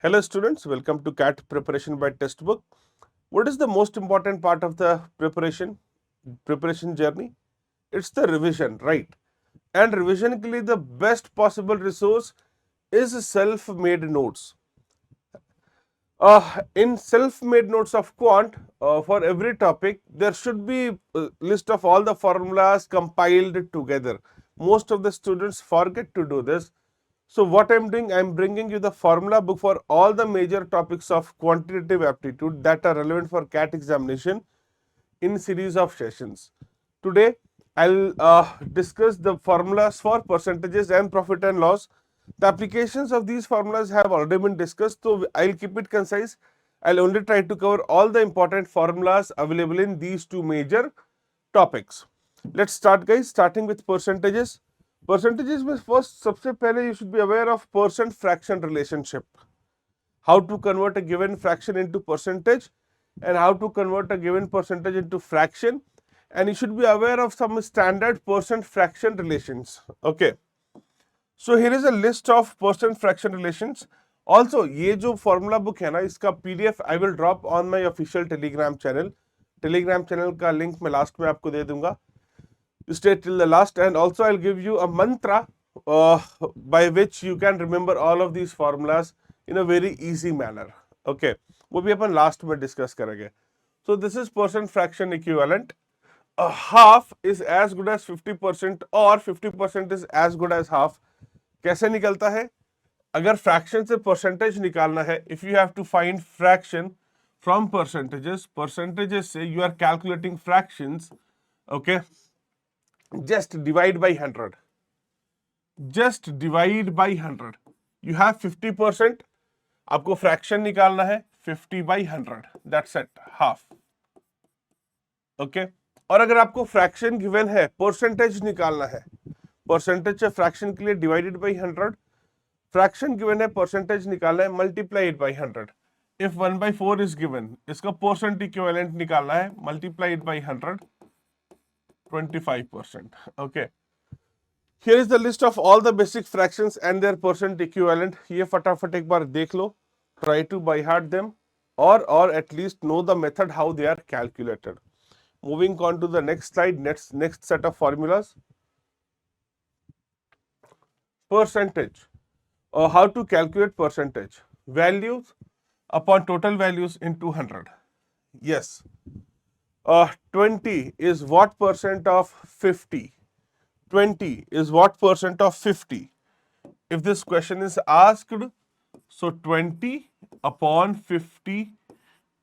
Hello students, welcome to CAT preparation by textbook. What is the most important part of the preparation journey? It's the revision, right? And revision के लिए the best possible resource is self-made notes. In self-made notes of quant, for every topic, there should be a list of all the formulas compiled together. Most of the students forget to do this. So what I'm doing, I'm bringing you the formula book for all the major topics of quantitative aptitude that are relevant for CAT examination in series of sessions. Today, I'll discuss the formulas for percentages and profit and loss. The applications of these formulas have already been discussed, so I'll keep it concise. I'll only try to cover all the important formulas available in these two major topics. Let's start, guys, starting with percentages. Percentages में first सबसे पहले you should be aware of percent fraction relationship. How to convert a given fraction into percentage and how to convert a given percentage into fraction, and you should be aware of some standard percent fraction relations. Okay. So here is a list of percent fraction relations. Also ये जो formula book है ना, इसका PDF I will drop on my official Telegram channel. Telegram channel का link मैं last में आपको दे दूंगा. Stay till the last, and also I'll give you a mantra by which you can remember all of these formulas in a very easy manner. Okay, वो भी अपन last में discuss करेंगे. So this is percent fraction equivalent. A half is as good as 50% or 50% is as good as half. कैसे निकलता है? अगर fraction से percentage निकालना है, if you have to find fraction from percentages से you are calculating fractions, okay, just divide by 100. Just divide by 100. You have 50%, आपको fraction निकालना है 50 by 100. That's it, half. Okay. और अगर आपको fraction given है, percentage निकालना है, percentage से fraction के लिए divided by 100, fraction given है, percentage निकालना है, multiply it by 100. If 1 by 4 is given, इसका percent equivalent निकालना है, multiply it by 100, 25%. Okay. Here is the list of all the basic fractions and their percent equivalent. ये फटाफट एक बार देख लो. Try to by heart them, or at least know the method how they are calculated. Moving on to the next slide, next set of formulas. Percentage. How to calculate percentage? Values upon total values into 100. Yes. 20 is what percent of 50? 20 is what percent of 50? If this question is asked, so 20 upon 50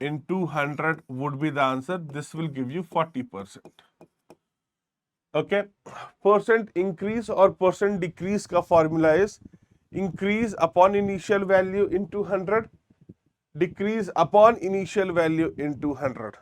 into 100 would be the answer. This will give you 40%. Okay. Percent increase or percent decrease का formula is increase upon initial value into 100, decrease upon initial value into 100.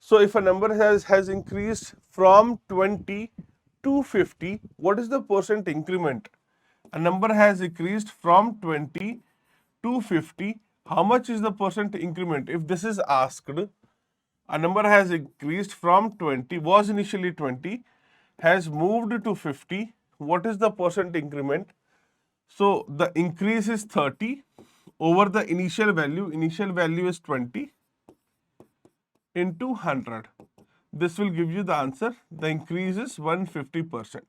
So if a number has increased from 20 to 50, what is the percent increment? A number has increased from 20 to 50. How much is the percent increment? If this is asked, a number has increased from 20, was initially 20, has moved to 50. What is the percent increment? So the increase is 30 over the initial value. Initial value is 20 into 100. This will give you the answer. The increase is 150%.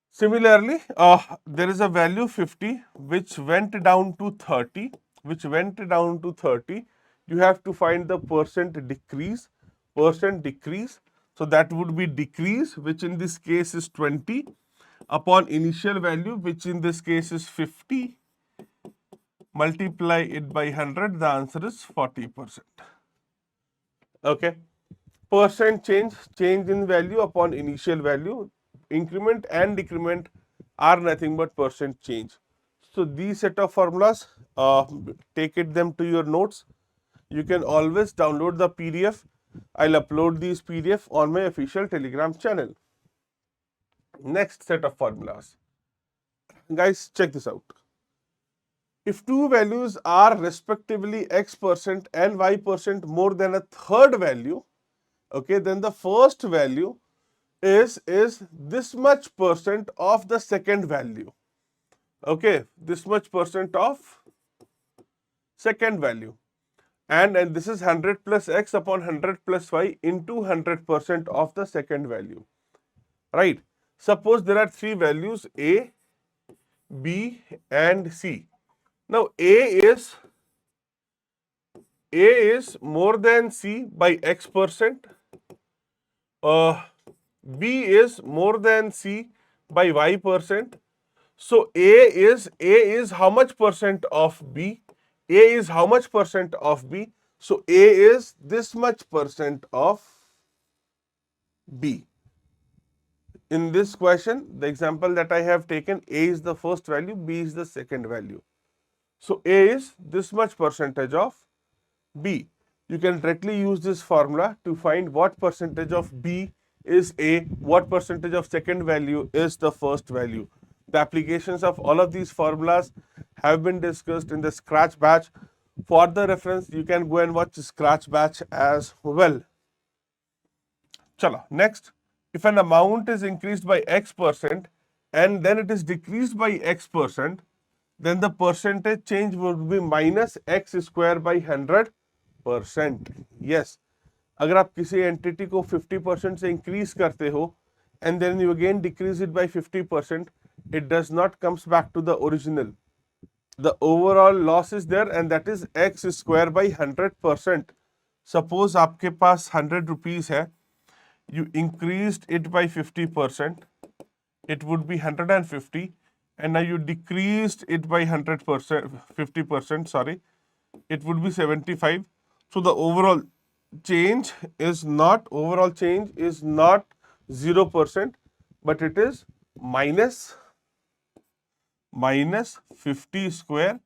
Similarly, there is a value 50 which went down to 30. You have to find the percent decrease. So that would be decrease, which in this case is 20, upon initial value, which in this case is 50. Multiply it by 100. The answer is 40%. Okay. Percent change in value upon initial value. Increment and decrement are nothing but percent change. So these set of formulas, take them to your notes. You can always download the PDF. I'll upload these PDF on my official Telegram channel. Next set of formulas. Guys, check this out. If two values are respectively x% and y% more than a third value, okay, then the first value is this much percent of the second value. Okay, this much percent of second value. And this is 100 plus x upon 100 plus y into 100% of the second value. Right? Suppose there are three values A, B and C. Now A is more than C by x percent. B is more than C by y percent. So A is how much percent of B? A is how much percent of B? So A is this much percent of B. In this question, the example that I have taken, A is the first value, B is the second value. So A is this much percentage of B. You can directly use this formula to find what percentage of B is A, what percentage of second value is the first value. The applications of all of these formulas have been discussed in the Scratch batch. For the reference, you can go and watch Scratch batch as well. Chalo, next, if an amount is increased by x percent and then it is decreased by x percent, then the percentage change would be minus x square by 100%. Yes, अगर आप किसी entity को 50% से increase करते हो and then you again decrease it by 50%, it does not comes back to the original. The overall loss is there and that is x square by 100%. Suppose आपके पास 100 rupees है, you increased it by 50%, it would be 150, and now you decreased it by 100%, 50%, sorry, it would be 75. So the overall change is not 0%, but it is minus 50 square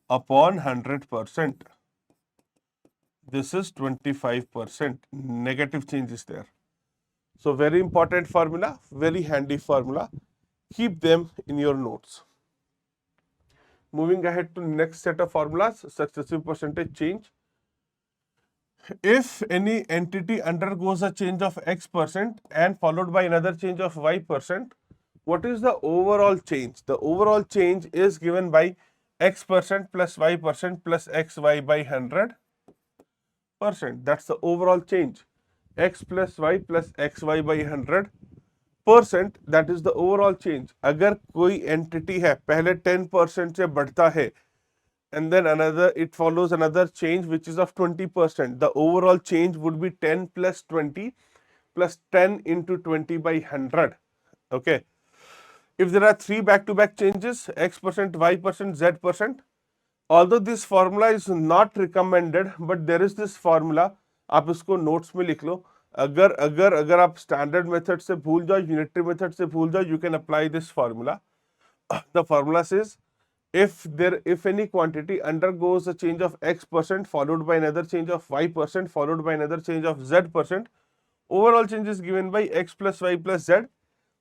upon 100%. This is 25%. Negative change is there. So very important formula, very handy formula. Keep them in your notes. Moving ahead to next set of formulas, successive percentage change. If any entity undergoes a change of x percent and followed by another change of y percent, what is the overall change? The overall change is given by x percent plus y percent plus xy by 100%. That's the overall change. X plus y plus xy by 100%, that is the overall change. अगर कोई entity है पहले 10% से बढ़ता है and then it follows another change which is of 20%, the overall change would be 10 plus 20 plus 10 into 20 by 100. Okay. If there are three back-to-back changes, x percent, y percent, z percent, although this formula is not recommended, but there is this formula. आप इसको notes में लिख लो. अगर आप standard method से भूल जाओ, unitary method से भूल जाओ, you can apply this formula. The formula says, if any quantity undergoes a change of x percent followed by another change of y percent followed by another change of z percent, overall change is given by x plus y plus z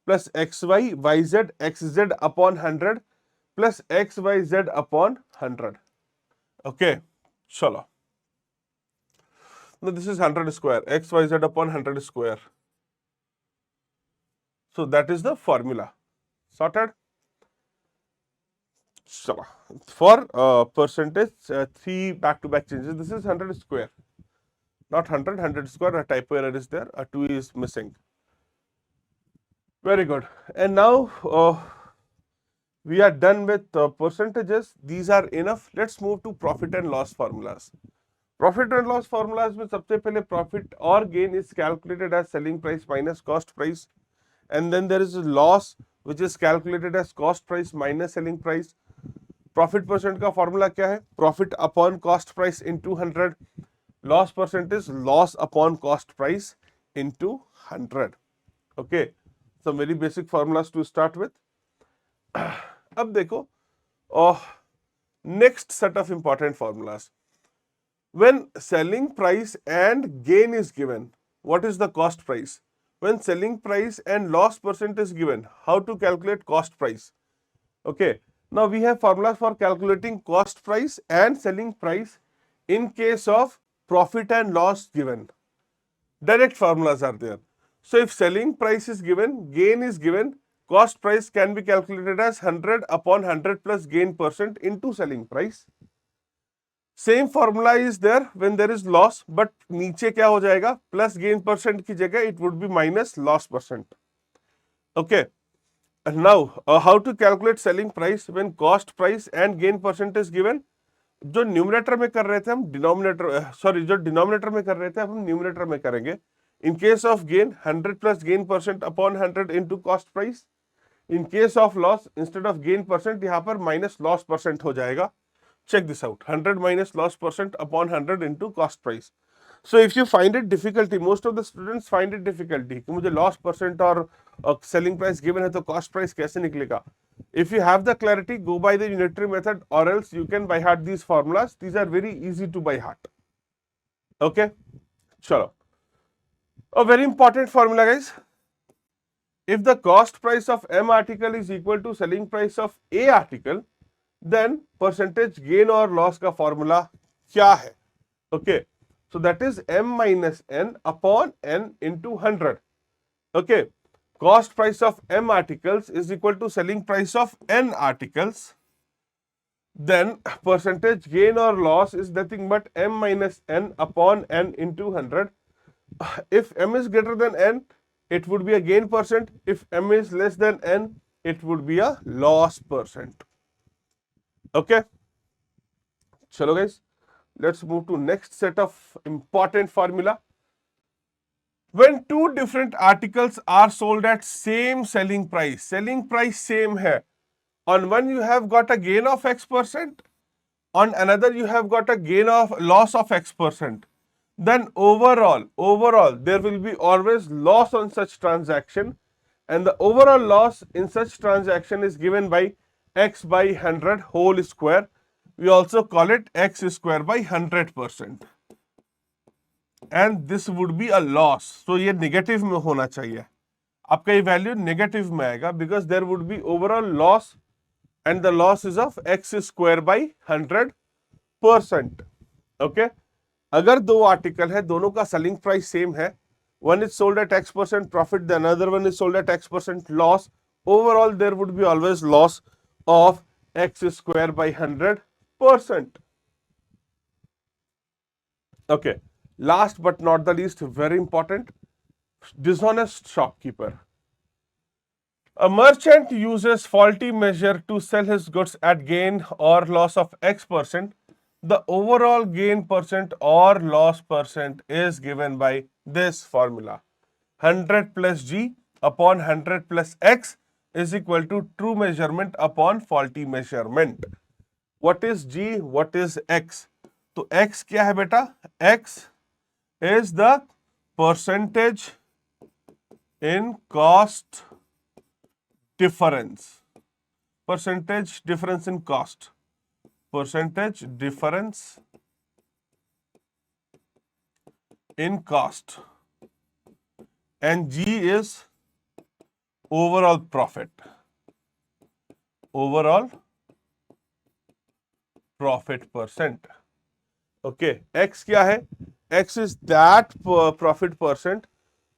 plus xy yz xz upon 100 plus xyz upon 100. Okay, chalo. Now this is 100 square, xyz upon 100 square. So that is the formula. Sorted? Chalo. For percentage, three back-to-back changes. This is 100 square, not 100 square. A typo error is there. A 2 is missing. Very good. And now we are done with percentages. These are enough. Let's move to profit and loss formulas. Profit and loss formulas में सबसे पहले profit or gain is calculated as selling price minus cost price, and then there is a loss which is calculated as cost price minus selling price. Profit percent का formula क्या है? Profit upon cost price into 100. Loss percent is loss upon cost price into 100. Okay, some very basic formulas to start with. अब देखो next set of important formulas. When selling price and gain is given, what is the cost price? When selling price and loss percent is given, how to calculate cost price? Okay, now we have formulas for calculating cost price and selling price in case of profit and loss given. Direct formulas are there. So if selling price is given, gain is given, cost price can be calculated as 100 upon 100 plus gain percent into selling price. Same formula is there when there is loss, but नीचे क्या हो जाएगा, plus gain percent की जगह it would be minus loss percent. Okay. And now how to calculate selling price when cost price and gain percent is given? जो numerator में कर रहे थे हम जो डिनोमिनेटर में कर रहे थे हम न्यूमरेटर में करेंगे. In case of gain, 100 plus gain percent upon 100 into cost price. In case of loss, instead of gain percent यहाँ पर minus loss percent हो जाएगा. Check this out. 100 minus loss percent upon 100 into cost price. So if you find it difficulty, most of the students find it difficulty कि मुझे loss percent और selling price given है तो cost price कैसे निकलेगा. If you have the clarity, go by the unitary method, or else you can by heart these formulas. These are very easy to by heart. Okay, chalo. A very important formula, guys. If the cost price of M article is equal to selling price of A article, then percentage gain or loss का formula क्या है? Okay, so that is M minus N upon N into 100. Okay, cost price of M articles is equal to selling price of N articles. Then percentage gain or loss is nothing but M minus N upon N into 100. If M is greater than N, it would be a gain percent. If M is less than N, it would be a loss percent. Okay. Chalo guys, let's move to next set of important formula. When two different articles are sold at same selling price same hai. On one you have got a gain of X percent, on another you have got a gain of loss of X percent. Then overall there will be always loss on such transaction, and the overall loss in such transaction is given by X by 100 whole square. We also call it X square by 100%. And this would be a loss. So ये negative में होना चाहिए. आपका ये value negative में आएगा because there would be overall loss, and the loss is of X square by 100%. Okay. अगर दो आर्टिकल है, दोनों का सेलिंग प्राइस सेम है, one is sold at X% profit, the another one is sold at X% loss, overall there would be always loss of X square by 100%. Okay, last but not the least, very important, dishonest shopkeeper. A merchant uses faulty measure to sell his goods at gain or loss of X%. The overall gain percent or loss percent is given by this formula. 100 plus G upon 100 plus X is equal to true measurement upon faulty measurement. What is G? What is X? तो X क्या है बेटा? X is the percentage in cost difference. Percentage difference in cost. Percentage difference in cost. And G is overall profit. Overall profit percent. Okay, X क्या है? X is that profit percent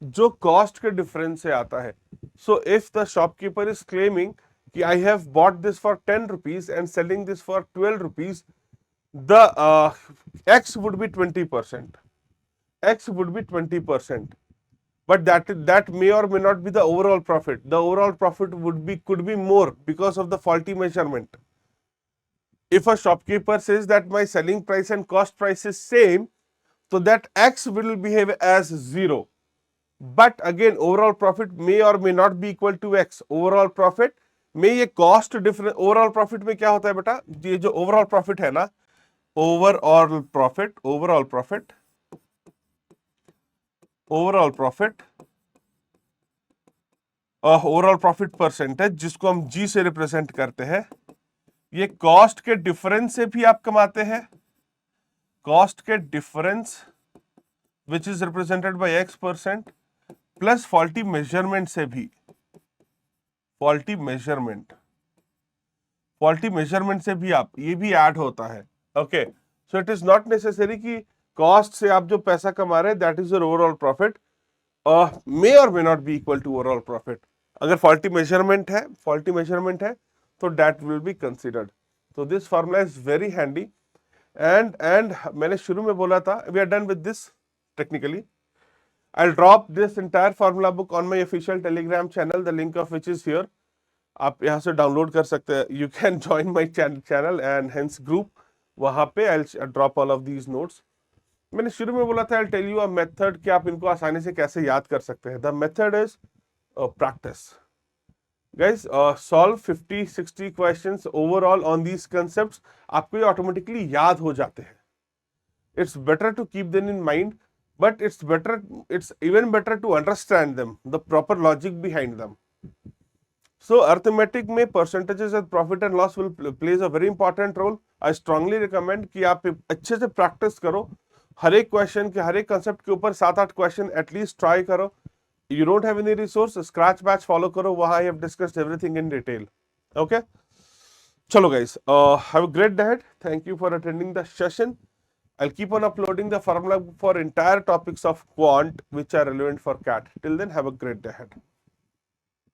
जो cost के difference से आता है. So if the shopkeeper is claiming कि I have bought this for 10 rupees and selling this for 12 rupees, the X would be 20%. X would be 20%. But that may or may not be the overall profit. The overall profit could be more because of the faulty measurement. If a shopkeeper says that my selling price and cost price is same, so that X will behave as 0. But again, overall profit may or may not be equal to X. Overall profit में ये cost difference, overall profit में क्या होता है बेटा? ये जो overall profit है ना, ओवरऑल प्रॉफिट परसेंटेज जिसको हम जी से रिप्रेजेंट करते हैं, ये कॉस्ट के डिफरेंस से भी आप कमाते हैं. कॉस्ट के difference which is represented by X% plus faulty measurement से भी. फॉल्टी मेजरमेंट से भी आप ये भी ऐड होता है. Okay, so it is not necessary कि कॉस्ट से आप जो पैसा कमा रहे हैं that is your overall profit, may और may not be equal to overall profit. अगर faulty measurement है तो that will be considered. So this formula is very handy. And मैंने शुरू में बोला था, we are done with this technically. I'll drop this entire formula book on my official Telegram channel, the link of which is here. आप यहाँ से download कर सकते हैं. You can join my channel and hence group. वहाँ पे I'll drop all of these notes. मैंने शुरू में बोला था I'll tell you a method कि आप इनको आसानी से कैसे याद कर सकते हैं. The method is practice. Guys, solve 50-60 questions overall on these concepts. आपको ये ऑटोमेटिकली याद हो जाते हैं. It's better to keep them in mind, but it's even better to understand them, the proper logic behind them. So arithmetic में percentages and profit and loss will plays a very important role. I strongly recommend कि आप अच्छे से practice करो. हर एक question के हर एक concept के ऊपर 7-8 क्वेश्चन एटलीस्ट ट्राई करो. You don't have any resource, scratch batch follow करो. वहाँ I have discussed everything in detail. Okay. चलो guys, have a great day ahead. Thank you for attending the session. I'll keep on uploading the formula for entire topics of quant which are relevant for CAT. Till then, have a great day ahead.